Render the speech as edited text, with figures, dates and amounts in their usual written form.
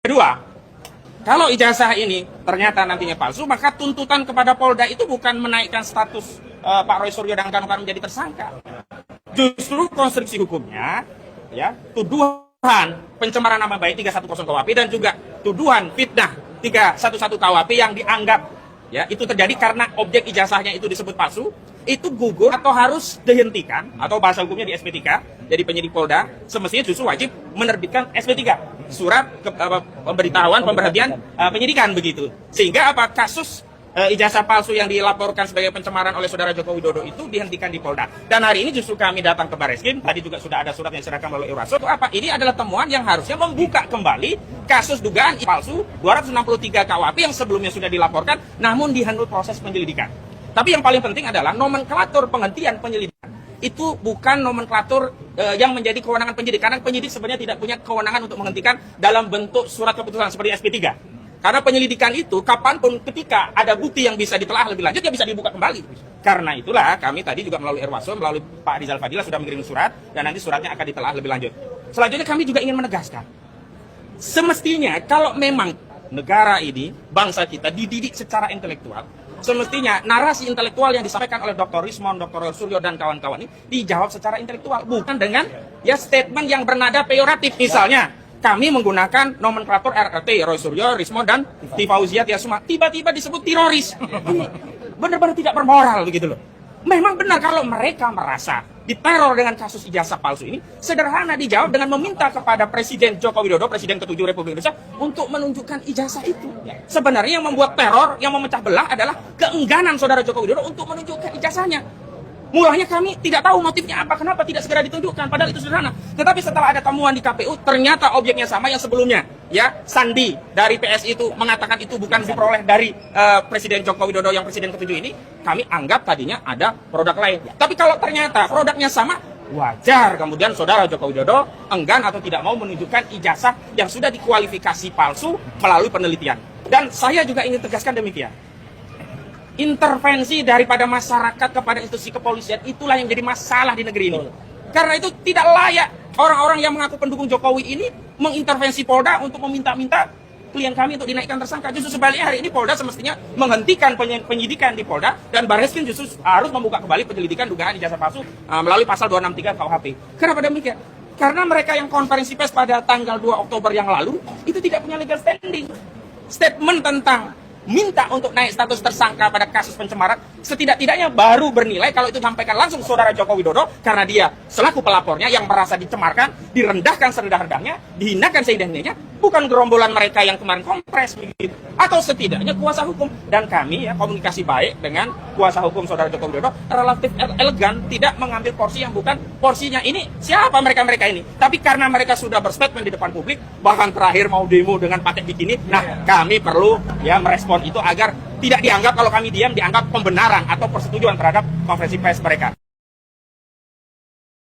Kedua, kalau ijazah ini ternyata nantinya palsu, maka tuntutan kepada Polda itu bukan menaikkan status Pak Roy Suryo dan kawan-kawan menjadi tersangka. Justru konstruksi hukumnya, ya, tuduhan pencemaran nama baik 310 KUHP dan juga tuduhan fitnah 311 KUHP yang dianggap, ya, itu terjadi karena objek ijazahnya itu disebut palsu, itu gugur atau harus dihentikan, atau bahasa hukumnya di SP3. Jadi penyidik Polda semestinya justru wajib menerbitkan SP3, surat pemberitahuan pemberhentian penyidikan begitu. Sehingga apa, kasus ijazah palsu yang dilaporkan sebagai pencemaran oleh saudara Joko Widodo itu dihentikan di Polda. Dan hari ini justru kami datang ke Barreskrim, tadi juga sudah ada surat yang diserahkan melalui Irwasum. Apa? Ini adalah temuan yang harusnya membuka kembali kasus dugaan palsu 263 KUHP yang sebelumnya sudah dilaporkan namun dihandle proses penyelidikan. Tapi yang paling penting adalah nomenklatur penghentian penyelidikan itu bukan nomenklatur yang menjadi kewenangan penyidik, karena penyidik sebenarnya tidak punya kewenangan untuk menghentikan dalam bentuk surat keputusan seperti SP3. Karena penyelidikan itu kapanpun ketika ada bukti yang bisa ditelaah lebih lanjut, ya bisa dibuka kembali. Karena itulah kami tadi juga melalui Irwasum, melalui Pak Rizal Fadila sudah mengirim surat dan nanti suratnya akan ditelaah lebih lanjut. Selanjutnya kami juga ingin menegaskan, semestinya kalau memang negara ini, bangsa kita dididik secara intelektual, semestinya narasi intelektual yang disampaikan oleh Dr. Rismond, Dr. Roy Suryo dan kawan-kawan ini dijawab secara intelektual, bukan dengan ya statement yang bernada peyoratif. Misalnya, kami menggunakan nomenklatur RRT, Roy Suryo, Rismond dan Tifauzia Tiasuma, tiba-tiba disebut teroris. Benar-benar tidak bermoral begitu loh. Memang benar kalau mereka merasa diteror dengan kasus ijazah palsu ini, sederhana dijawab dengan meminta kepada Presiden Joko Widodo, Presiden ke-7 Republik Indonesia, untuk menunjukkan ijazah itu. Sebenarnya yang membuat teror, yang memecah belah adalah keengganan saudara Joko Widodo untuk menunjukkan ijazahnya. Mulanya kami tidak tahu motifnya apa, kenapa tidak segera ditunjukkan, padahal itu sederhana. Tetapi setelah ada temuan di KPU, ternyata objeknya sama yang sebelumnya. Ya, Sandi dari PS itu mengatakan itu bukan diperoleh dari Presiden Joko Widodo yang Presiden ke-7 ini, kami anggap tadinya ada produk lain. Tapi kalau ternyata produknya sama, wajar kemudian saudara Joko Widodo enggan atau tidak mau menunjukkan ijazah yang sudah dikualifikasi palsu melalui penelitian. Dan saya juga ingin tegaskan demikian. Intervensi daripada masyarakat kepada institusi kepolisian itulah yang jadi masalah di negeri ini. Karena itu tidak layak orang-orang yang mengaku pendukung Jokowi ini mengintervensi Polda untuk meminta-minta klien kami untuk dinaikkan tersangka. Justru sebaliknya hari ini Polda semestinya menghentikan penyidikan di Polda dan Barreskrim justru harus membuka kembali penyelidikan dugaan ijazah palsu melalui pasal 263 KUHP. Kenapa demikian? Karena mereka yang konferensi pers pada tanggal 2 Oktober yang lalu itu tidak punya legal standing. Statement tentang minta untuk naik status tersangka pada kasus pencemaran setidak-tidaknya baru bernilai kalau itu disampaikan langsung saudara Joko Widodo karena dia selaku pelapornya yang merasa dicemarkan, direndahkan serendah-rendahnya, dihinakan seindah-indahnya, bukan gerombolan mereka yang kemarin kompres begitu, atau setidaknya kuasa hukum. Dan kami ya komunikasi baik dengan kuasa hukum saudara Joko Widodo relatif elegan, tidak mengambil porsi yang bukan porsinya. Ini siapa mereka-mereka ini? Tapi karena mereka sudah berstatement di depan publik, bahkan terakhir mau demo dengan pakai bikini, nah kami perlu ya merespon itu agar tidak dianggap kalau kami diam dianggap pembenaran atau persetujuan terhadap konferensi pers mereka.